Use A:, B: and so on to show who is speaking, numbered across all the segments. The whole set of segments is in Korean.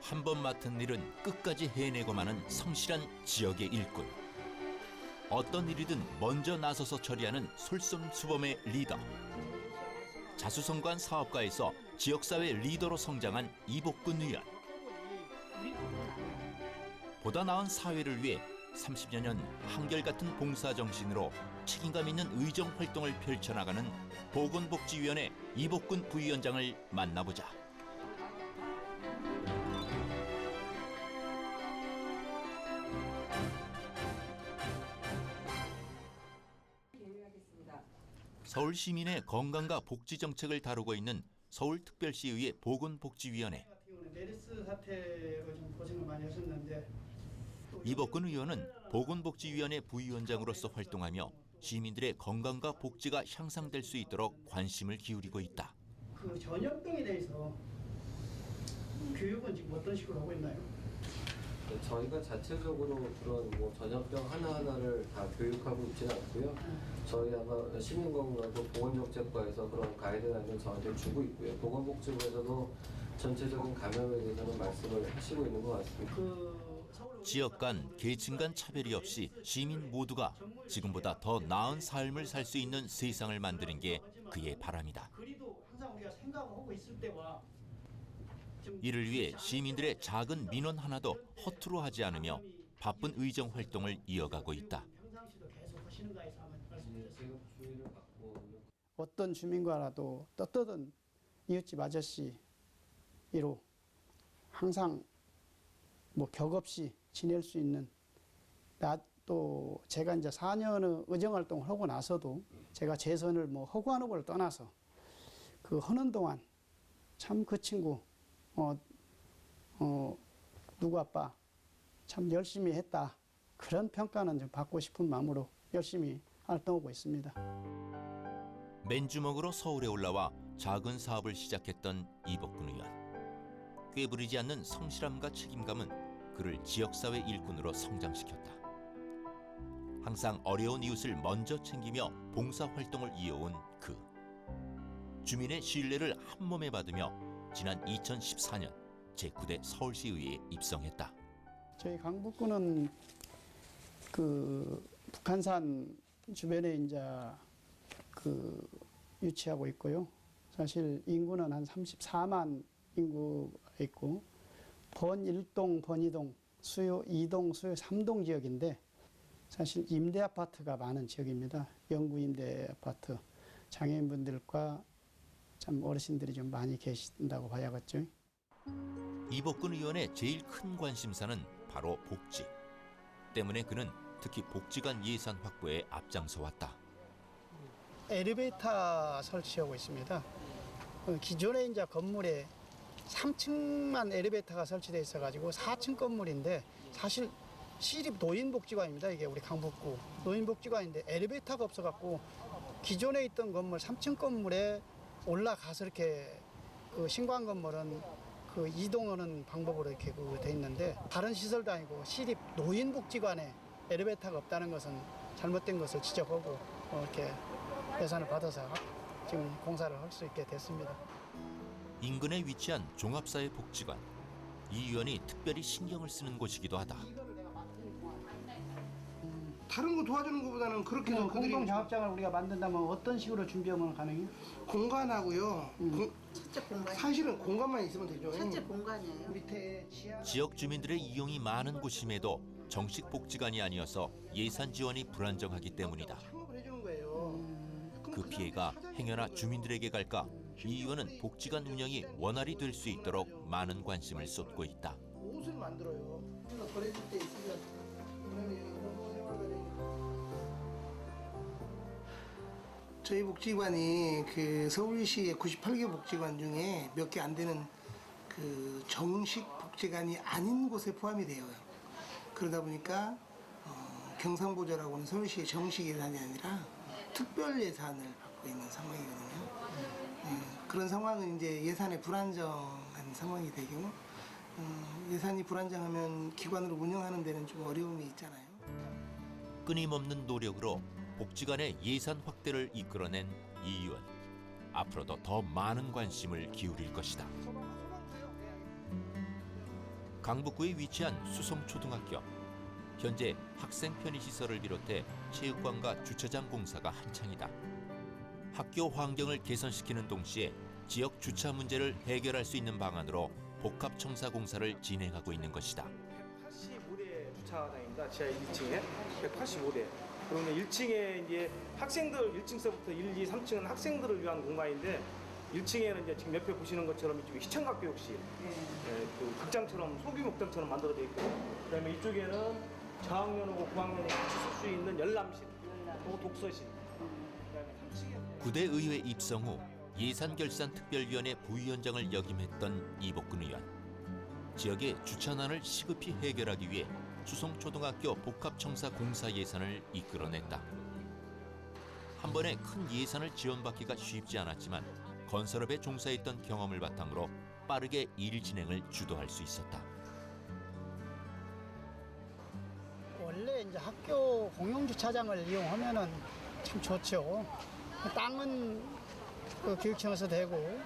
A: 한 번 맡은 일은 끝까지 해내고 마는 성실한 지역의 일꾼. 어떤 일이든 먼저 나서서 처리하는 솔선수범의 리더. 자수성가한 사업가에서 지역사회 리더로 성장한 이복근 의원. 보다 나은 사회를 위해 30여 년 한결같은 봉사정신으로 책임감 있는 의정 활동을 펼쳐나가는 보건복지위원회 이복근 부위원장을 만나보자. 서울 시민의 건강과 복지 정책을 다루고 있는 서울특별시의회 보건복지위원회.
B: 메르스 사태로 좀 고생을 많이 하셨는데
A: 이복근 의원은 보건복지위원회 부위원장으로서 활동하며 시민들의 건강과 복지가 향상될 수 있도록 관심을 기울이고 있다.
B: 그 전염병에 대해서 교육은 지금 어떤 식으로 하고 있나요?
C: 저희가 자체적으로 그런 전염병 하나하나를 다 교육하고 있지는 않고요. 저희 아마 시민건강부 보건정책과에서 그런 가이드라인을 저한테 주고 있고요. 보건복지부에서도 전체적인 감염에 대해서는 말씀을 하시고 있는 것 같습니다.
A: 지역 간, 계층 간 차별이 없이 시민 모두가 지금보다 더 나은 삶을 살 수 있는 세상을 만드는 게 그의 바람이다.
B: 그리도 항상 우리가 생각하고 있을 때와
A: 이를 위해 시민들의 작은 민원 하나도 허투루 하지 않으며 바쁜 의정 활동을 이어가고 있다.
B: 어떤 주민과라도 떳떳한 이웃집 아저씨로 항상 격없이 지낼 수 있는, 또 제가 이제 4년의 의정 활동을 하고 나서도 제가 재선을 허구하는 걸 떠나서 그 하는 동안 참 그 친구 누구 아빠 참 열심히 했다, 그런 평가는 좀 받고 싶은 마음으로 열심히 활동하고 있습니다.
A: 맨주먹으로 서울에 올라와 작은 사업을 시작했던 이복근 의원. 꾀부리지 않는 성실함과 책임감은 그를 지역사회 일꾼으로 성장시켰다. 항상 어려운 이웃을 먼저 챙기며 봉사활동을 이어온 그. 주민의 신뢰를 한몸에 받으며 지난 2014년 제9대 서울시의회에 입성했다.
B: 저희 강북구는 그 북한산 주변에 이제 유치하고 있고요. 사실 인구는 한 34만 인구가 있고 번 1동, 번 2동, 수요 2동, 수요 3동 지역인데 사실 임대 아파트가 많은 지역입니다. 영구 임대 아파트. 장애인분들과 참 어르신들이 좀 많이 계신다고 봐야겠죠.
A: 이복근 의원의 제일 큰 관심사는 바로 복지. 때문에 그는 특히 복지관 예산 확보에 앞장서 왔다.
B: 엘리베이터 설치하고 있습니다. 기존에 이제 건물에 3층만 엘리베이터가 설치되어 있어가지고 4층 건물인데 사실 시립 노인복지관입니다. 이게 우리 강북구 노인복지관인데 엘리베이터가 없어갖고 기존에 있던 건물 3층 건물에 올라가서 이렇게 그 신관 건물은 그 이동하는 방법으로 이렇게 돼 있는데 다른 시설도 아니고 시립 노인복지관에 엘리베이터가 없다는 것은 잘못된 것을 지적하고 이렇게 예산을 받아서 지금 공사를 할 수 있게 됐습니다.
A: 인근에 위치한 종합사회복지관. 이 의원이 특별히 신경을 쓰는 곳이기도 하다.
D: 다른 거 도와주는 것보다는 그렇게 해서
B: 공동 작업장을 우리가 만든다면 어떤 식으로 준비하면 가능해요?
D: 공간하고요.
E: 첫째 공간.
D: 사실은 공간만 있으면 되죠.
E: 첫째 공간이에요.
B: 밑에 지하
A: 지역 주민들의 이용이 많은 곳임에도 정식 복지관이 아니어서 예산 지원이 불안정하기 때문이다.
D: 창업을 해주는 거예요.
A: 그 피해가 행여나 주민들에게 갈까 이 의원은 복지관 운영이 원활히 될 수 있도록 많은 관심을 쏟고 있다.
D: 옷을 만들어요. 버려질 때 있으면 저희 복지관이 그 서울시의 98개 복지관 중에 몇 개 안 되는 그 정식 복지관이 아닌 곳에 포함이 돼요. 그러다 보니까 경상보조라고는 서울시의 정식 예산이 아니라 특별 예산을 받고 있는 상황이거든요. 그런 상황은 이제 예산의 불안정한 상황이 되고 예산이 불안정하면 기관으로 운영하는 데는 좀 어려움이 있잖아요.
A: 끊임없는 노력으로 복지관의 예산 확대를 이끌어낸 이 의원. 앞으로도 더 많은 관심을 기울일 것이다. 강북구에 위치한 수성초등학교. 현재 학생 편의시설을 비롯해 체육관과 주차장 공사가 한창이다. 학교 환경을 개선시키는 동시에 지역 주차 문제를 해결할 수 있는 방안으로 복합청사 공사를 진행하고 있는 것이다.
F: 185대 주차장입니다. 지하 1층에 185대. 그리고 1층에 이제 학생들 1층서부터 1, 2, 3층은 학생들을 위한 공간인데 1층에는 이제 지금 옆에 보시는 것처럼 이쪽에 시청각 교육실, 그 극장처럼 소규모 극장처럼 만들어져 있고, 그다음에 이쪽에는 저학년하고 고학년이 같이 쓸 수 있는 열람실, 또 독서실. 그다음에 3층에
A: 구대 의회 입성 후 예산결산특별위원회 부위원장을 역임했던 이복근 의원. 지역의 주차난을 시급히 해결하기 위해 수성초등학교 복합청사 공사 예산을 이끌어냈다. 한 번에 큰 예산을 지원받기가 쉽지 않았지만 건설업에 종사했던 경험을 바탕으로 빠르게 일 진행을 주도할 수 있었다.
B: 원래 이제 학교 공용 주차장을 이용하면은 참 좋죠. 땅은 그 교육청에서 되고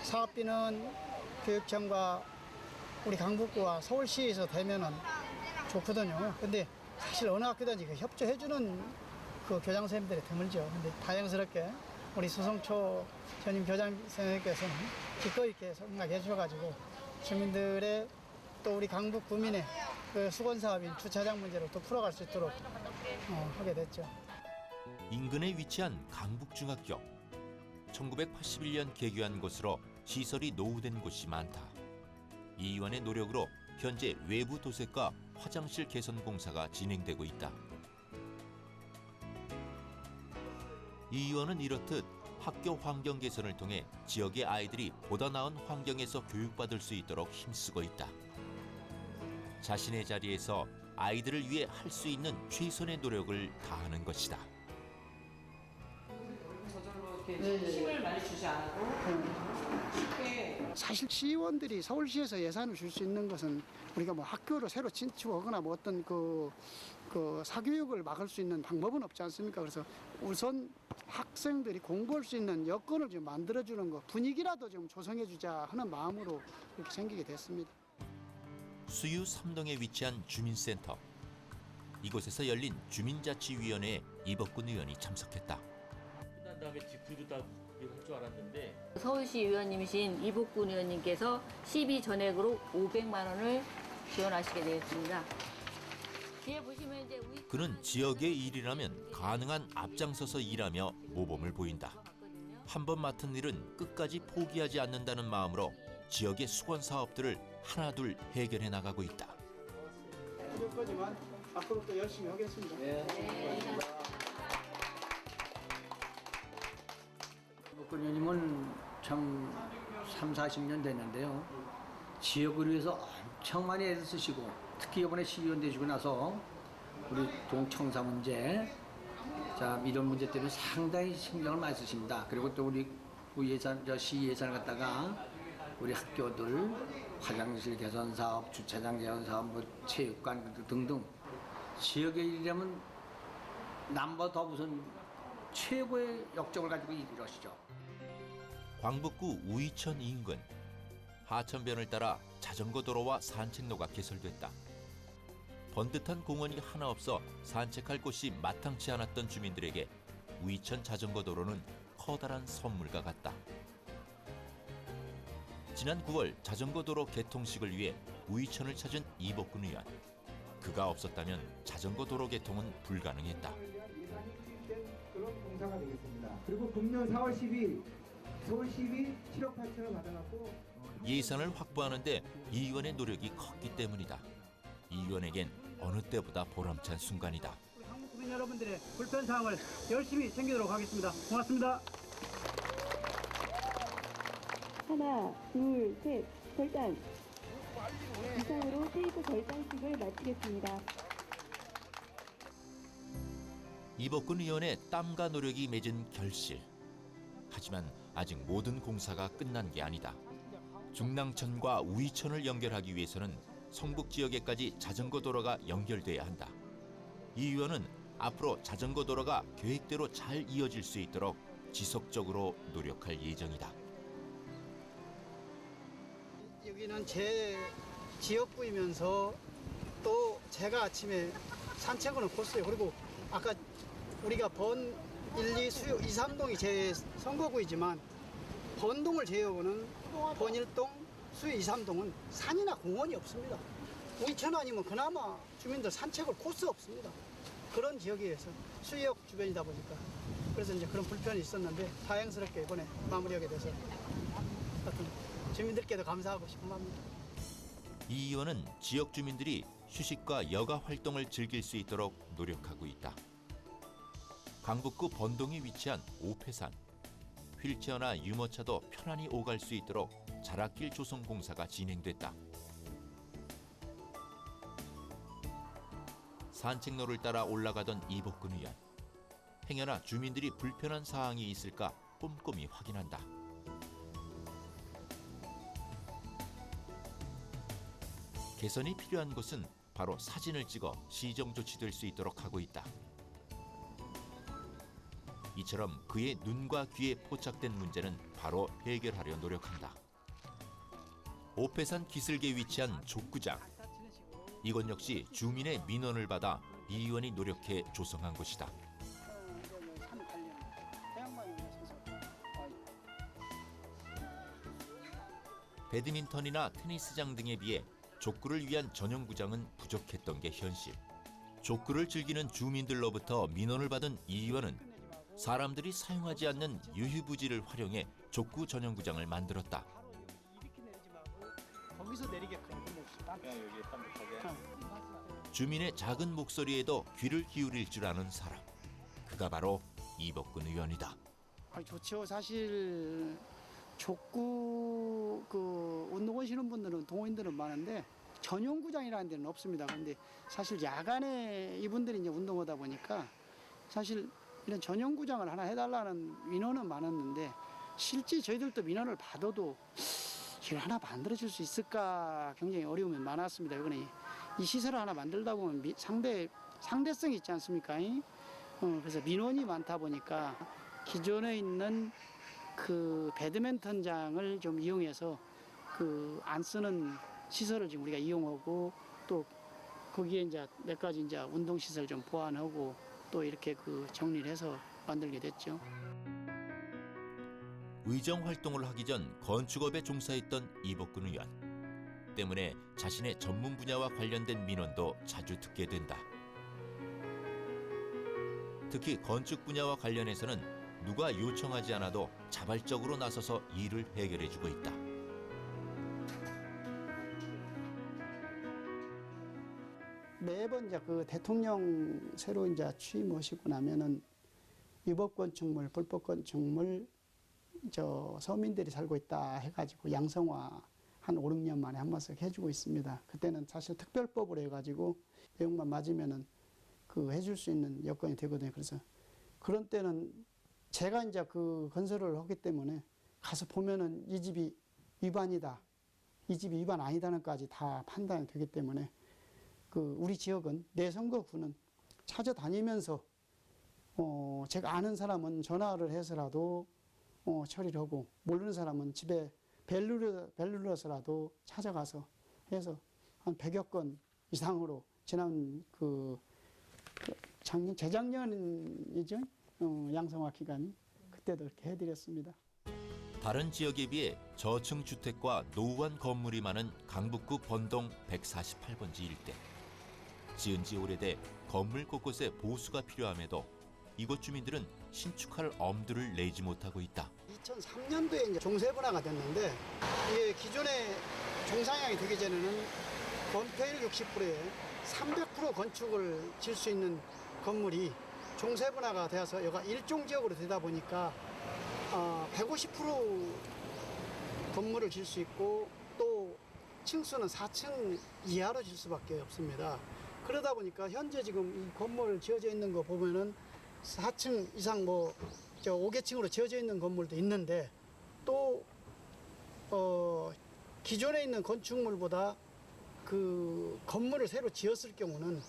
B: 사업비는 교육청과 우리 강북구와 서울시에서 되면은 좋거든요. 근데 사실 어느 학교든지 그 협조해주는 그 교장 선생님들이 드물죠. 근데 다행스럽게 우리 수성초 전임 교장 선생님께서는 기꺼이 이렇게 생각해 주셔가지고 주민들의 또 우리 강북 구민의 그 수건 사업인 주차장 문제를 또 풀어갈 수 있도록 하게 됐죠.
A: 인근에 위치한 강북중학교. 1981년 개교한 곳으로 시설이 노후된 곳이 많다. 이 의원의 노력으로 현재 외부 도색과 화장실 개선 공사가 진행되고 있다. 이 의원은 이렇듯 학교 환경 개선을 통해 지역의 아이들이 보다 나은 환경에서 교육받을 수 있도록 힘쓰고 있다. 자신의 자리에서 아이들을 위해 할 수 있는 최선의 노력을 다하는 것이다.
G: 저절로 이렇게 힘을 많이 주지 않아도 쉽게.
B: 사실 시의원들이 서울시에서 예산을 줄 수 있는 것은 우리가 뭐 학교를 새로 신축하거나 뭐 어떤 그 사교육을 막을 수 있는 방법은 없지 않습니까? 그래서 우선 학생들이 공부할 수 있는 여건을 좀 만들어주는 것, 분위기라도 좀 조성해주자 하는 마음으로 이렇게 생기게 됐습니다.
A: 수유 3동에 위치한 주민센터. 이곳에서 열린 주민자치위원회에 이복근 의원이 참석했다.
H: 끝난 다음에 디프도 다 할 줄 알았는데
I: 서울시 의원님이신 이복근 의원님께서 시비 전액으로 500만 원을 지원하시게 되었습니다. 뒤에 보시면 이제
A: 그는 지역의 일이라면 가능한 앞장서서 일하며 모범을 보인다. 한 번 맡은 일은 끝까지 포기하지 않는다는 마음으로 지역의 수건 사업들을 하나둘 해결해 나가고 있다.
B: 이럴 거지만 앞으로 또 열심히 하겠습니다.
J: 이복근 의원님은 참 3, 40년 됐는데요. 지역을 위해서 엄청 많이 애를 쓰시고 특히 이번에 시의원 되시고 나서 우리 동청사 문제 이런 문제 때문에 상당히 신경을 많이 쓰십니다. 그리고 또 우리 시 예산을 갖다가 우리 학교들 화장실 개선 사업, 주차장 개선 사업, 뭐 체육관 등등 지역의 일이라면 남보다 더 무슨 최고의 역정을 가지고 이루시죠.
A: 광북구 우이천 인근. 하천변을 따라 자전거 도로와 산책로가 개설됐다. 번듯한 공원이 하나 없어 산책할 곳이 마땅치 않았던 주민들에게 우이천 자전거 도로는 커다란 선물과 같다. 지난 9월 자전거 도로 개통식을 위해 우이천을 찾은 이복근 의원. 그가 없었다면 자전거 도로 개통은 불가능했다.
K: 그런 공사가 되겠습니다. 그리고 금년 4월 10일 서울시립이 7억 8천을 받아갖고
A: 예산을 확보하는데 이 의원의 노력이 컸기 때문이다. 이 의원에겐 어느 때보다 보람찬 순간이다.
B: 우리 한국 국민 여러분들의 불편 사항을 열심히 챙기도록 하겠습니다. 고맙습니다.
L: 하나, 둘, 셋, 결단. 이상으로 테이프 결단식을 마치겠습니다.
A: 이복근 의원의 땀과 노력이 맺은 결실. 하지만 아직 모든 공사가 끝난 게 아니다. 중랑천과 우이천을 연결하기 위해서는 성북 지역에까지 자전거 도로가 연결돼야 한다. 이 의원은 앞으로 자전거 도로가 계획대로 잘 이어질 수 있도록 지속적으로 노력할 예정이다.
B: 여기는 제 지역구이면서 또 제가 아침에 산책하는 코스예요. 그리고 아까 우리가 번 1, 2, 수요 2, 3동이 제 선거구이지만 번동을 제외하고는 번 1동, 수요 2, 3동은 산이나 공원이 없습니다. 우이천 아니면 그나마 주민들 산책을 코스 없습니다. 그런 지역이어서 수역 주변이다 보니까 그래서 이제 그런 불편이 있었는데 다행스럽게 이번에 마무리하게 돼서 하여튼 주민들께도 감사하고 싶은 마음입니다.
A: 이 의원은 지역 주민들이 휴식과 여가 활동을 즐길 수 있도록 노력하고 있다. 강북구 번동에 위치한 오패산. 휠체어나 유모차도 편안히 오갈 수 있도록 자락길 조성 공사가 진행됐다. 산책로를 따라 올라가던 이복근 의원. 행여나 주민들이 불편한 사항이 있을까 꼼꼼히 확인한다. 개선이 필요한 곳은 바로 사진을 찍어 시정 조치될 수 있도록 하고 있다. 이처럼 그의 눈과 귀에 포착된 문제는 바로 해결하려 노력한다. 오패산 기슭에 위치한 족구장. 이곳 역시 주민의 민원을 받아 이 의원이 노력해 조성한 곳이다. 배드민턴이나 테니스장 등에 비해 족구를 위한 전용 구장은 부족했던 게 현실. 족구를 즐기는 주민들로부터 민원을 받은 이 의원은 사람들이 사용하지 않는 유휴부지를 활용해 족구 전용 구장을 만들었다.
B: 거기서 내리게끔
A: 주민의 작은 목소리에도 귀를 기울일 줄 아는 사람. 그가 바로 이복근 의원이다.
B: 좋죠. 사실 족구 운동 오시는 분들은 동호인들은 많은데 전용 구장이라는 데는 없습니다. 그런데 사실 야간에 이분들이 이제 운동하다 보니까 사실 이런 전용 구장을 하나 해달라는 민원은 많았는데 실제 저희들도 민원을 받아도 이걸 하나 만들어 줄 수 있을까 굉장히 어려움이 많았습니다. 이번에 이 시설을 하나 만들다 보면 상대성이 있지 않습니까? 그래서 민원이 많다 보니까 기존에 있는 그 배드민턴장을 좀 이용해서 그 안 쓰는 시설을 지금 우리가 이용하고 또 거기에 이제 몇 가지 이제 운동 시설 좀 보완하고 또 이렇게 그 정리를 해서 만들게 됐죠.
A: 의정 활동을 하기 전 건축업에 종사했던 이복근 의원. 때문에 자신의 전문 분야와 관련된 민원도 자주 듣게 된다. 특히 건축 분야와 관련해서는 누가 요청하지 않아도 자발적으로 나서서 일을 해결해주고 있다.
B: 매번 이제 그 대통령 새로 이제 취임하시고 나면은 위법 건축물, 불법 건축물 서민들이 살고 있다 해가지고 양성화 한 5, 6년 만에 한 번씩 해주고 있습니다. 그때는 사실 특별법으로 해가지고 내용만 맞으면은 그 해줄 수 있는 여건이 되거든요. 그래서 그런 때는 제가 이제 그 건설을 하기 때문에 가서 보면은 이 집이 위반이다, 이 집이 위반 아니다는까지 다 판단이 되기 때문에 그 우리 지역은 내 선거구는 찾아다니면서 제가 아는 사람은 전화를 해서라도 처리를 하고 모르는 사람은 집에 벨 눌러서라도 찾아가서 해서 한 100여 건 이상으로 지난 재작년이죠. 양성화 기간이 그때도 이렇게 해드렸습니다.
A: 다른 지역에 비해 저층 주택과 노후한 건물이 많은 강북구 번동 148번지 일대. 지은 지 오래돼 건물 곳곳에 보수가 필요함에도 이곳 주민들은 신축할 엄두를 내지 못하고 있다.
B: 2003년도에 이제 종세분화가 됐는데 이게 기존에 종상향이 되기 전에는 건폐율 60%에 300% 건축을 지을 수 있는 건물이 종세분화가 되어서 여가 일종 지역으로 되다 보니까 150% 건물을 지을 수 있고 또 층수는 4층 이하로 질 수밖에 없습니다. 그러다 보니까 현재 지금 이 건물 지어져 있는 거 보면은 4층 이상 5개층으로 지어져 있는 건물도 있는데 또 기존에 있는 건축물보다 그 건물을 새로 지었을 경우는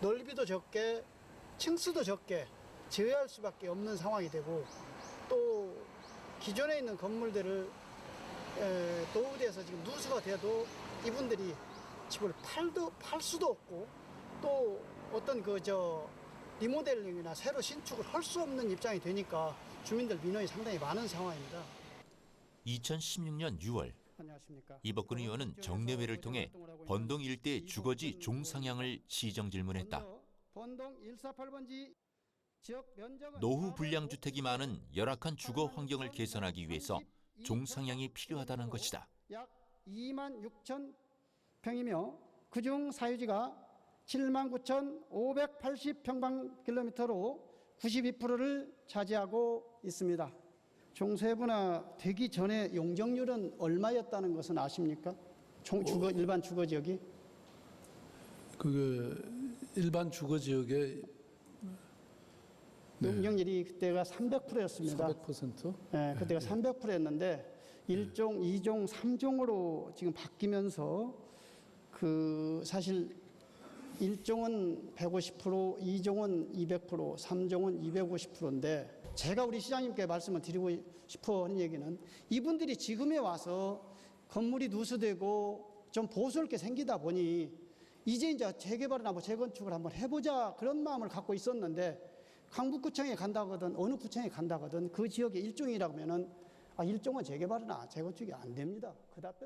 B: 넓이도 적게 층수도 적게 제외할 수밖에 없는 상황이 되고 또 기존에 있는 건물들을 노후돼서 지금 누수가 돼도 이분들이 집을 팔 수도 없고 또 어떤 리모델링이나 새로 신축을 할 수 없는 입장이 되니까 주민들 민원이 상당히 많은 상황입니다.
A: 2016년 6월
B: 안녕하십니까.
A: 이복근 의원은 정례회를 통해 번동 일대 주거지 종상향을 시정 질문했다.
B: 번동 148번지 지역 면적은
A: 노후 불량 주택이 많은 열악한 주거 환경을 개선하기 위해서 종상향이 필요하다는 것이다.
B: 약 2만 6천 평이며 그중 사유지가 7만 9,580평방킬로미터로 92%를 차지하고 있습니다. 종세분화 되기 전에 용적률은 얼마였다는 것은 아십니까? 일반 주거 지역이?
M: 일반 주거 지역의
B: 용적률이 그때가 300%였습니다.
M: 400%?
B: 네, 그때가 300%였는데 1종, 2종, 3종으로 지금 바뀌면서 사실 1종은 150%, 2종은 200%, 3종은 250%인데 제가 우리 시장님께 말씀을 드리고 싶어 하는 얘기는 이분들이 지금에 와서 건물이 누수되고 좀 보수롭게 생기다 보니 이제 재개발이나 재건축을 한번 해보자 그런 마음을 갖고 있었는데 강북구청에 간다거든 어느 구청에 간다거든 그 지역의 일종이라고 하면은 일종은 재개발이나 재건축이 안 됩니다.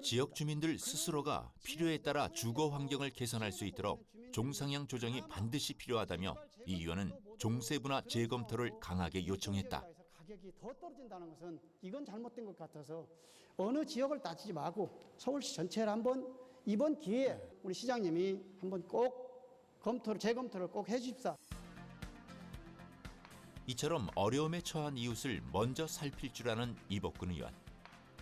A: 지역 주민들 스스로가 필요에 따라 주거 환경을 개선할 수 있도록 종상향 조정이 반드시 필요하다며 이 의원은 종세분화 재검토를 강하게 요청했다.
B: 가격이 더 떨어진다는 것은 이건 잘못된 것 같아서 어느 지역을 따지지 말고 서울시 전체를 한번 이번 기회에 우리 시장님이 한번 꼭 재검토를 꼭 해주십사.
A: 이처럼 어려움에 처한 이웃을 먼저 살필 줄 아는 이복근 의원.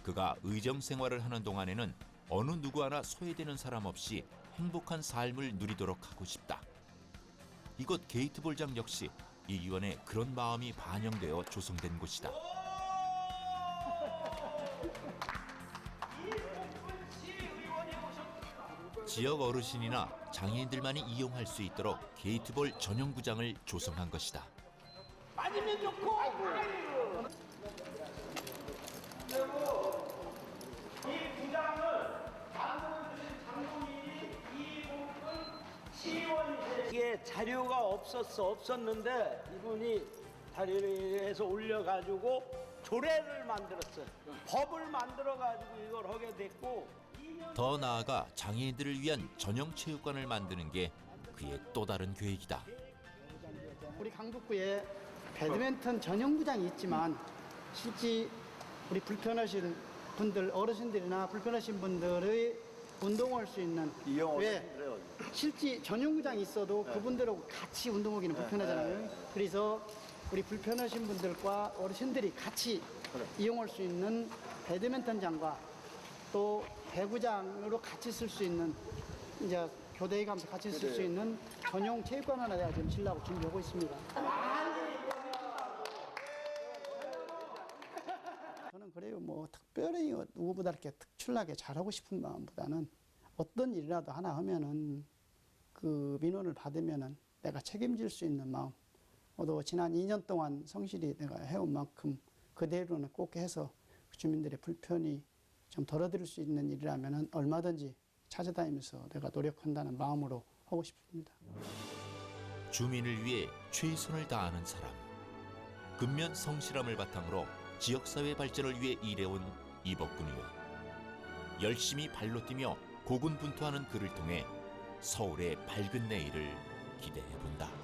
A: 그가 의정 생활을 하는 동안에는 어느 누구 하나 소외되는 사람 없이 행복한 삶을 누리도록 하고 싶다. 이곳 게이트볼장 역시 이 의원의 그런 마음이 반영되어 조성된 곳이다. 지역 어르신이나 장애인들만이 이용할 수 있도록 게이트볼 전용 구장을 조성한 것이다.
N: 맞으면 좋고.
F: 그리고 이 구장을 만들어주신 장본인이 이복근 시의원이세요.
N: 이게 자료가 없었는데 이분이 다리에서 올려가지고 조례를 만들었어요. 법을 만들어가지고 이걸 하게 됐고.
A: 더 나아가 장애인들을 위한 전용 체육관을 만드는 게 그의 또 다른 계획이다.
B: 우리 강북구에 배드민턴 전용구장이 있지만 실제 우리 불편하신 분들, 어르신들이나 불편하신 분들의 운동할 수 있는 실제 전용구장이 있어도 그분들하고 같이 운동하기는 불편하잖아요. 그래서 우리 불편하신 분들과 어르신들이 같이 이용할 수 있는 배드민턴장과 또 배구장으로 같이 쓸 수 있는 이제 교대에 가면서 같이 쓸 수 있는 전용 체육관 하나 내가 지금 지으려고 준비하고 있습니다. 저는 그래요. 특별히 누구보다 이렇게 특출나게 잘하고 싶은 마음보다는 어떤 일이라도 하나 하면은 그 민원을 받으면은 내가 책임질 수 있는 마음. 또 지난 2년 동안 성실히 내가 해온 만큼 그대로는 꼭 해서 주민들의 불편이 좀 덜어드릴 수 있는 일이라면은 얼마든지 찾아다니면서 내가 노력한다는 마음으로 하고 싶습니다.
A: 주민을 위해 최선을 다하는 사람. 근면 성실함을 바탕으로 지역사회 발전을 위해 일해온 이복근 의원. 열심히 발로 뛰며 고군분투하는 그를 통해 서울의 밝은 내일을 기대해본다.